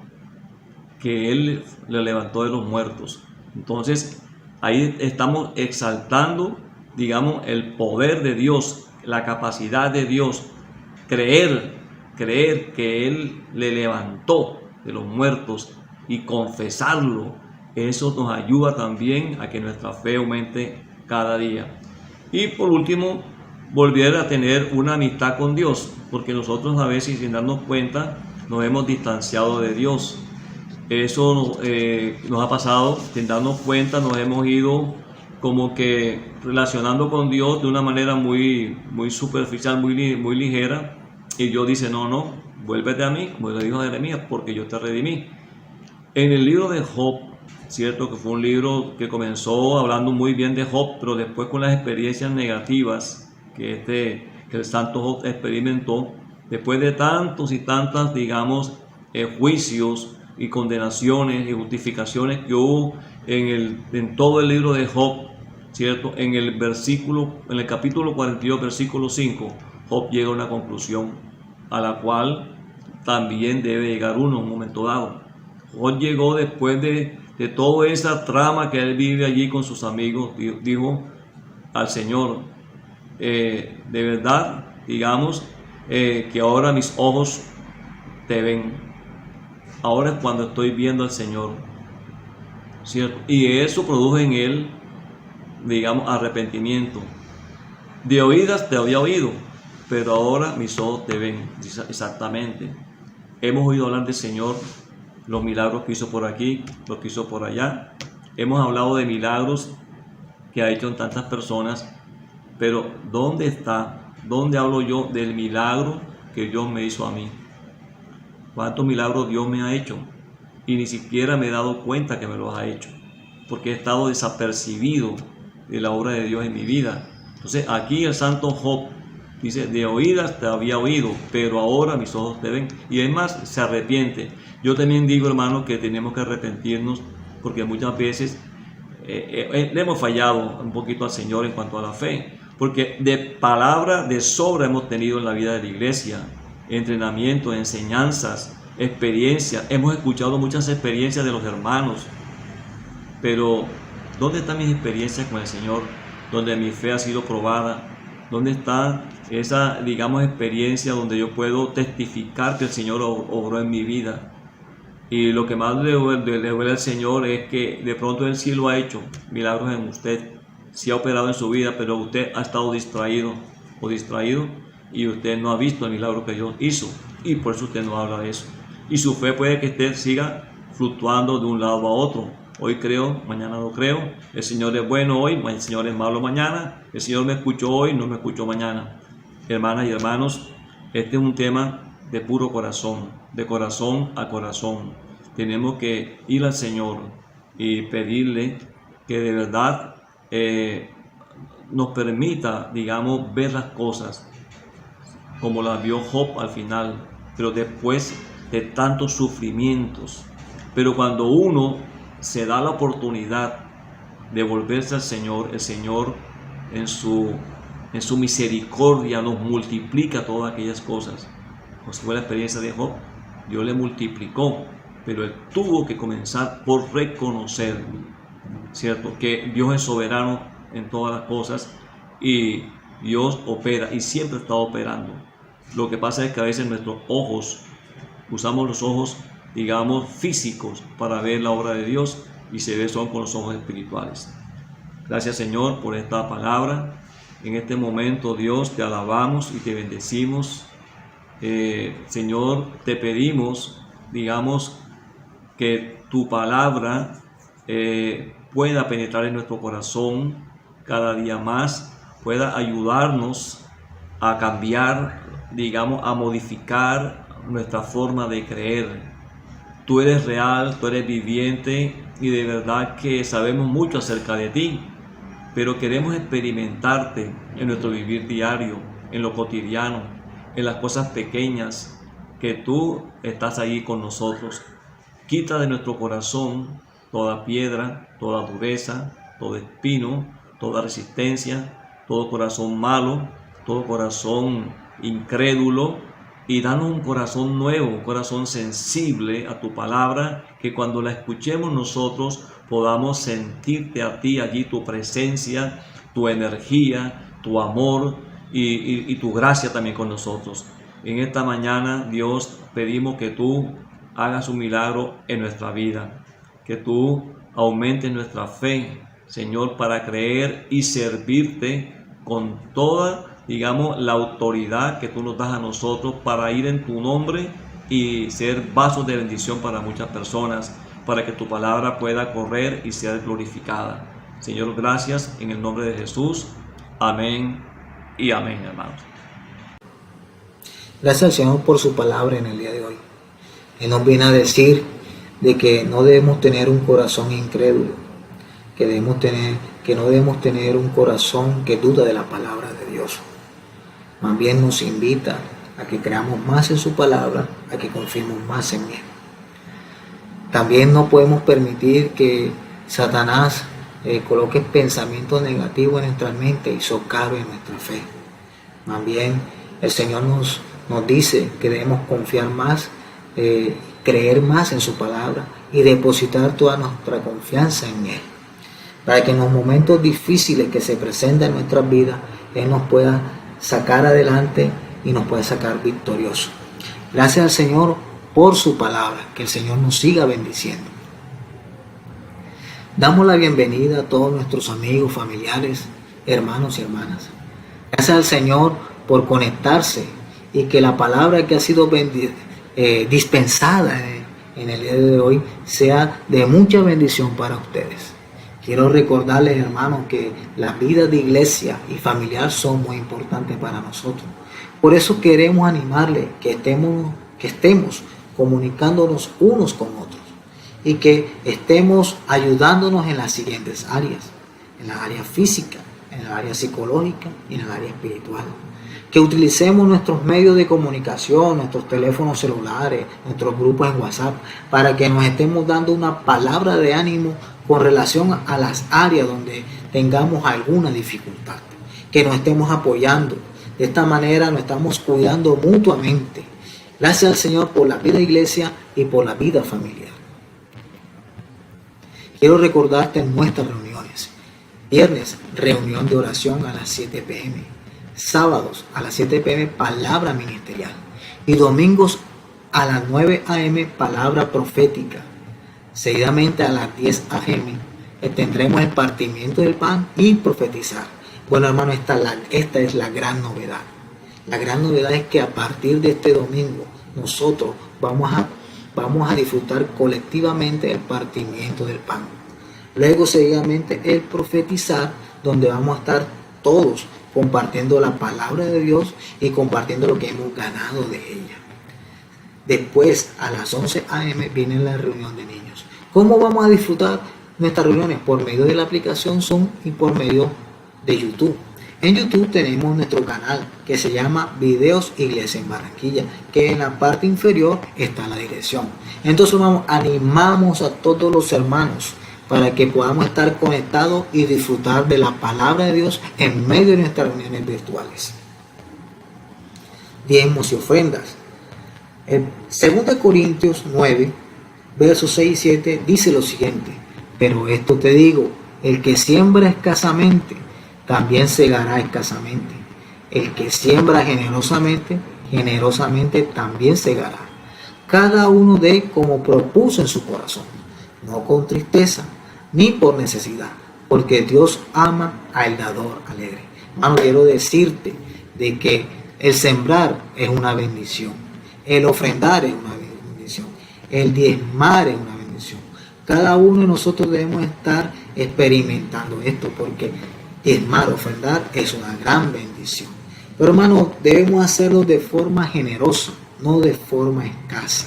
que Él le levantó de los muertos, entonces ahí estamos exaltando, digamos, el poder de Dios, la capacidad de Dios, creer que Él le levantó de los muertos y confesarlo. Eso nos ayuda también a que nuestra fe aumente cada día. Y por último, volver a tener una amistad con Dios, porque nosotros a veces, sin darnos cuenta, nos hemos distanciado de Dios. Eso nos ha pasado, sin darnos cuenta, nos hemos ido como que relacionando con Dios de una manera muy superficial, muy ligera, y Dios dice: no, vuélvete a mí, como le dijo a Jeremías, porque yo te redimí. En el libro de Job, cierto que fue un libro que comenzó hablando muy bien de Job, pero después con las experiencias negativas que el santo Job experimentó, después de tantos y tantas, digamos, juicios y condenaciones y justificaciones que hubo en todo el libro de Job, ¿cierto? En el capítulo 42, versículo 5, Job llega a una conclusión a la cual también debe llegar uno en un momento dado. Job llegó después de toda esa trama que él vive allí con sus amigos, dijo al Señor, de verdad, digamos, que ahora mis ojos te ven. Ahora es cuando estoy viendo al Señor, ¿cierto? Y eso produjo en él, digamos, arrepentimiento. De oídas te había oído, pero ahora mis ojos te ven. Exactamente. Hemos oído hablar del Señor, los milagros que hizo por aquí, los que hizo por allá. Hemos hablado de milagros que ha hecho en tantas personas, pero ¿dónde está? ¿Dónde hablo yo del milagro que Dios me hizo a mí? ¿Cuántos milagros Dios me ha hecho? Y ni siquiera me he dado cuenta que me los ha hecho, porque he estado desapercibido de la obra de Dios en mi vida. Entonces aquí el santo Job dice, de oídas te había oído, pero ahora mis ojos te ven. Y además se arrepiente. Yo también digo, hermano, que tenemos que arrepentirnos, porque muchas veces le hemos fallado un poquito al Señor en cuanto a la fe, porque de palabra de sobra hemos tenido en la vida de la iglesia, entrenamiento, enseñanzas, experiencias. Hemos escuchado muchas experiencias de los hermanos, pero ¿dónde están mis experiencias con el Señor? Donde mi fe ha sido probada. ¿Dónde está esa, digamos, experiencia donde yo puedo testificar que el Señor obró en mi vida? Y lo que más le duele al Señor es que de pronto Él sí lo ha hecho, milagros en usted, sí ha operado en su vida, pero usted ha estado distraído o distraído y usted no ha visto el milagro que Dios hizo, y por eso usted no habla de eso. Y su fe puede que usted siga fluctuando de un lado a otro. Hoy creo, mañana no creo. El Señor es bueno hoy, el Señor es malo mañana. El Señor me escuchó hoy, no me escuchó mañana. Hermanas y hermanos, este es un tema de puro corazón, de corazón a corazón. Tenemos que ir al Señor y pedirle que de verdad nos permita, digamos, ver las cosas como las vio Job al final, pero después de tantos sufrimientos. Pero cuando uno se da la oportunidad de volverse al Señor, el Señor en su misericordia nos multiplica todas aquellas cosas. Como fue la experiencia de Job, Dios le multiplicó, pero él tuvo que comenzar por reconocer, ¿cierto?, que Dios es soberano en todas las cosas y Dios opera y siempre está operando. Lo que pasa es que a veces nuestros ojos, usamos los ojos, digamos, físicos para ver la obra de Dios y se ve son con los ojos espirituales. Gracias, Señor, por esta palabra. En este momento, Dios, te alabamos y te bendecimos. Señor, te pedimos, digamos, que tu palabra pueda penetrar en nuestro corazón cada día más, pueda ayudarnos a cambiar, digamos, a modificar nuestra forma de creer. Tú eres real, tú eres viviente y de verdad que sabemos mucho acerca de ti, pero queremos experimentarte en nuestro vivir diario, en lo cotidiano, en las cosas pequeñas, que tú estás ahí con nosotros. Quita de nuestro corazón toda piedra, toda dureza, todo espino, toda resistencia, todo corazón malo, todo corazón incrédulo, y danos un corazón nuevo, un corazón sensible a tu palabra, que cuando la escuchemos nosotros podamos sentirte a ti allí, tu presencia, tu energía, tu amor y tu gracia también con nosotros. En esta mañana, Dios, pedimos que tú hagas un milagro en nuestra vida, que tú aumentes nuestra fe, Señor, para creer y servirte con toda, digamos, la autoridad que tú nos das a nosotros para ir en tu nombre y ser vasos de bendición para muchas personas, para que tu palabra pueda correr y ser glorificada. Señor, gracias en el nombre de Jesús. Amén y amén, hermanos. Gracias al Señor por su palabra en el día de hoy. Él nos viene a decir de que no debemos tener un corazón incrédulo, que no debemos tener un corazón que duda de la palabra de Dios. Más bien nos invita a que creamos más en su palabra, a que confiemos más en Él. También no podemos permitir que Satanás coloque pensamientos negativos en nuestra mente y socave nuestra fe. Más bien, el Señor nos dice que debemos confiar más, creer más en su palabra y depositar toda nuestra confianza en Él, para que en los momentos difíciles que se presentan en nuestras vidas, Él nos pueda sacar adelante y nos pueda sacar victoriosos. Gracias al Señor por su palabra, que el Señor nos siga bendiciendo. Damos la bienvenida a todos nuestros amigos, familiares, hermanos y hermanas. Gracias al Señor por conectarse y que la palabra que ha sido dispensada en el día de hoy sea de mucha bendición para ustedes. Quiero recordarles, hermanos, que las vidas de iglesia y familiar son muy importantes para nosotros. Por eso queremos animarles que estemos comunicándonos unos con otros y que estemos ayudándonos en las siguientes áreas: en la área física, en la área psicológica y en el área espiritual. Que utilicemos nuestros medios de comunicación, nuestros teléfonos celulares, nuestros grupos en WhatsApp, para que nos estemos dando una palabra de ánimo con relación a las áreas donde tengamos alguna dificultad. Que nos estemos apoyando. De esta manera nos estamos cuidando mutuamente. Gracias al Señor por la vida de iglesia y por la vida familiar. Quiero recordarte en nuestras reuniones. Viernes, reunión de oración a las 7 p.m. Sábados a las 7 p.m. palabra ministerial. Y domingos a las 9 a.m. palabra profética. Seguidamente a las 10 a.m. tendremos el partimiento del pan y profetizar. Bueno, hermano, esta es la gran novedad. La gran novedad es que a partir de este domingo nosotros vamos a disfrutar colectivamente el partimiento del pan. Luego, seguidamente, el profetizar, donde vamos a estar todos compartiendo la palabra de Dios y compartiendo lo que hemos ganado de ella. Después, a las 11 a.m. viene la reunión de niños. ¿Cómo vamos a disfrutar nuestras reuniones? Por medio de la aplicación Zoom y por medio de YouTube. En YouTube tenemos nuestro canal que se llama Videos Iglesia en Barranquilla, que en la parte inferior está la dirección. Entonces animamos a todos los hermanos para que podamos estar conectados y disfrutar de la palabra de Dios en medio de nuestras reuniones virtuales. Diezmos y ofrendas. En 2 Corintios 9, versos 6 y 7 dice lo siguiente: pero esto te digo, el que siembra escasamente, también segará escasamente. El que siembra generosamente, generosamente también segará. Cada uno dé como propuso en su corazón, no con tristeza, ni por necesidad, porque Dios ama al dador alegre. Hermano, quiero decirte de que el sembrar es una bendición, el ofrendar es una bendición, el diezmar es una bendición. Cada uno de nosotros debemos estar experimentando esto, porque diezmar, ofrendar es una gran bendición. Pero hermano, debemos hacerlo de forma generosa, no de forma escasa.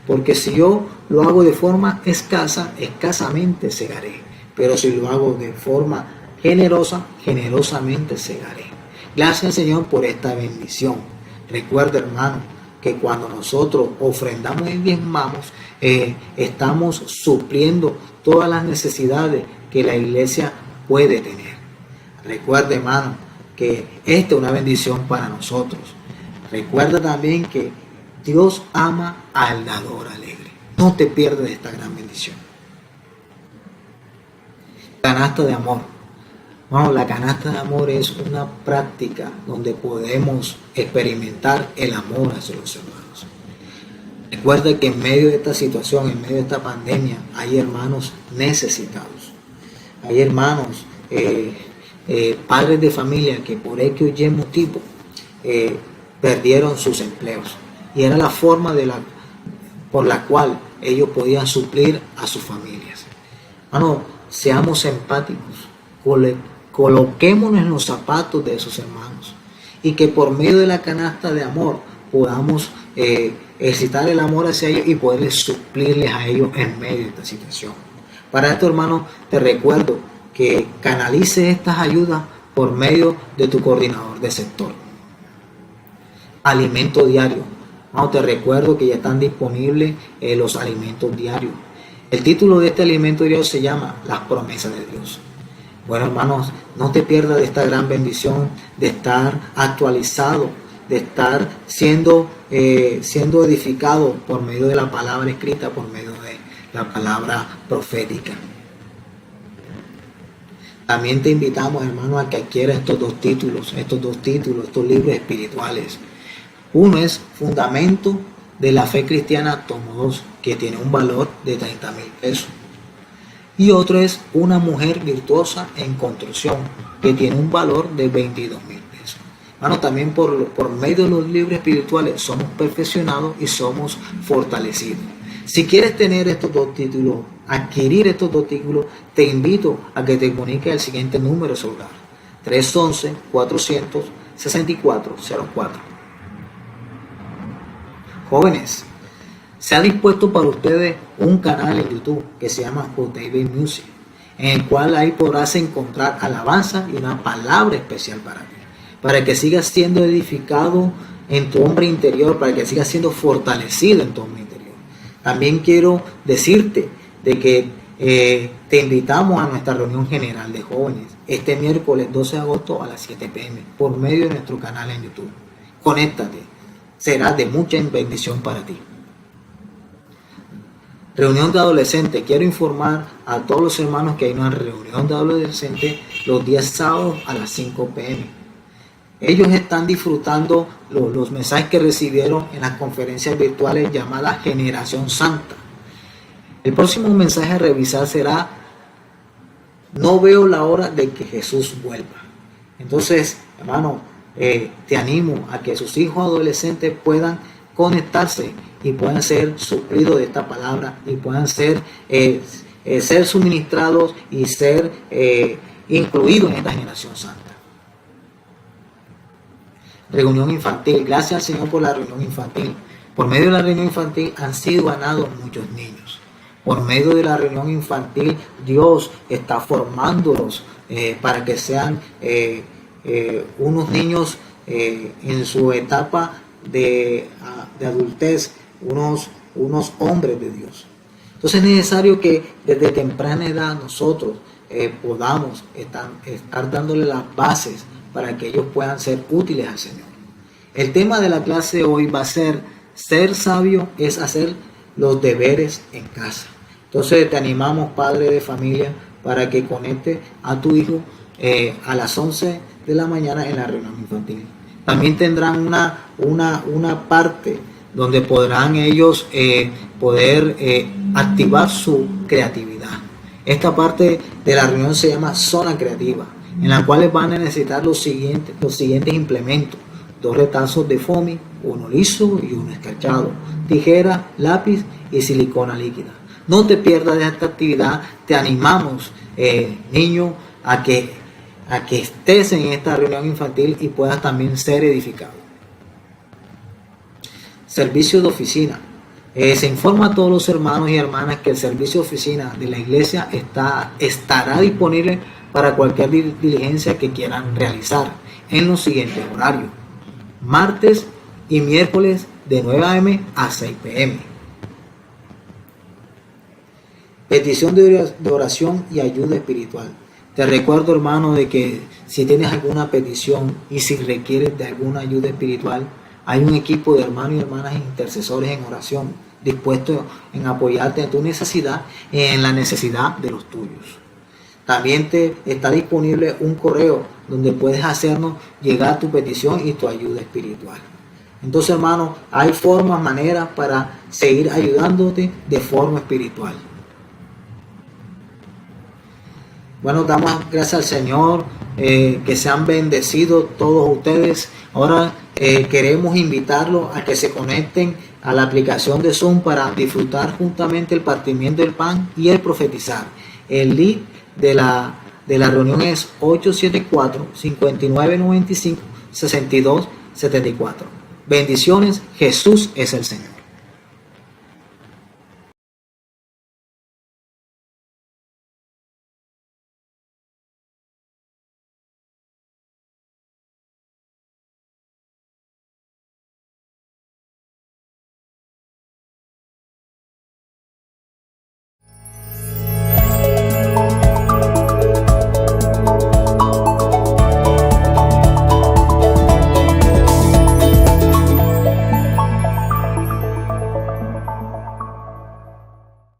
Porque si yo lo hago de forma escasa, escasamente segaré. Pero si lo hago de forma generosa, generosamente segaré. Gracias al Señor por esta bendición. Recuerda, hermano, que cuando nosotros ofrendamos y diezmamos, estamos supliendo todas las necesidades que la iglesia puede tener. Recuerda, hermano, que esta es una bendición para nosotros. Recuerda también que Dios ama al dador alegre. No te pierdas de esta gran bendición. Canasta de amor. Bueno, la canasta de amor es una práctica donde podemos experimentar el amor hacia los hermanos. Recuerda que en medio de esta situación, en medio de esta pandemia, hay hermanos necesitados. Hay hermanos, padres de familia que por X o Y motivo perdieron sus empleos. Y era la forma por la cual ellos podían suplir a sus familias. Hermano, seamos empáticos, coloquémonos en los zapatos de esos hermanos y que por medio de la canasta de amor podamos excitar el amor hacia ellos y poderles suplirles a ellos en medio de esta situación. Para esto, hermano, te recuerdo que canalices estas ayudas por medio de tu coordinador de sector. alimento diario. No, te recuerdo que ya están disponibles los alimentos diarios. El título de este alimento diario se llama Las promesas de Dios. Bueno, hermanos, no te pierdas de esta gran bendición de estar actualizado, de estar siendo edificado por medio de la palabra escrita, por medio de la palabra profética. También te invitamos, hermano, a que adquieras estos dos títulos, estos libros espirituales. Uno es Fundamento de la Fe Cristiana, tomo 2, que tiene un valor de 30,000 pesos. Y otro es Una Mujer Virtuosa en Construcción, que tiene un valor de 22,000 pesos. Hermano, también por medio de los libros espirituales somos perfeccionados y somos fortalecidos. Si quieres tener estos dos títulos, adquirir estos dos títulos, te invito a que te comuniques al siguiente número celular: 311-464-04. Jóvenes, se ha dispuesto para ustedes un canal en YouTube que se llama David Music, en el cual ahí podrás encontrar alabanza y una palabra especial para que sigas siendo edificado en tu hombre interior, para que sigas siendo fortalecido en tu hombre interior. También quiero decirte de que te invitamos a nuestra reunión general de jóvenes este miércoles 12 de agosto a las 7 p.m. por medio de nuestro canal en YouTube. Conéctate, será de mucha bendición para ti. Reunión de adolescentes. Quiero informar a todos los hermanos que hay una reunión de adolescentes los días sábados a las 5 p.m. Ellos están disfrutando los mensajes que recibieron en las conferencias virtuales llamadas Generación Santa. El próximo mensaje a revisar será: no veo la hora de que Jesús vuelva. Entonces, hermano, te animo a que sus hijos adolescentes puedan conectarse y puedan ser suplidos de esta palabra y puedan ser suministrados y ser incluidos en esta generación santa. Reunión infantil. Gracias al Señor por la reunión infantil. Por medio de la reunión infantil han sido ganados muchos niños. Por medio de la reunión infantil Dios está formándolos para que sean unos niños en su etapa de adultez, unos hombres de Dios. Entonces es necesario que desde temprana edad nosotros podamos estar dándole las bases para que ellos puedan ser útiles al Señor. El tema de la clase de hoy va a ser sabio es hacer los deberes en casa. Entonces te animamos, padre de familia, para que conecte a tu hijo a las 11 de la mañana en la reunión infantil. También tendrán una parte donde podrán ellos poder activar su creatividad. Esta parte de la reunión se llama zona creativa, en la cual van a necesitar los siguientes implementos: 2 retazos de foamy, uno liso y uno escarchado, tijera, lápiz y silicona líquida. No te pierdas de esta actividad. Te animamos, niño, a que estés en esta reunión infantil y puedas también ser edificado. Servicio de oficina. Se informa a todos los hermanos y hermanas que el servicio de oficina de la iglesia estará disponible para cualquier diligencia que quieran realizar en los siguientes horarios: martes y miércoles de 9 a.m. a 6 p.m. Petición de oración y ayuda espiritual. Te recuerdo, hermano, de que si tienes alguna petición y si requieres de alguna ayuda espiritual, hay un equipo de hermanos y hermanas intercesores en oración dispuestos en apoyarte en tu necesidad y en la necesidad de los tuyos. También te está disponible un correo donde puedes hacernos llegar tu petición y tu ayuda espiritual. Entonces, hermano, hay formas, maneras para seguir ayudándote de forma espiritual. Bueno, damos gracias al Señor, que sean bendecidos todos ustedes. Ahora queremos invitarlos a que se conecten a la aplicación de Zoom para disfrutar juntamente el partimiento del pan y el profetizar. El link de la reunión es 874-5995-6274. Bendiciones, Jesús es el Señor.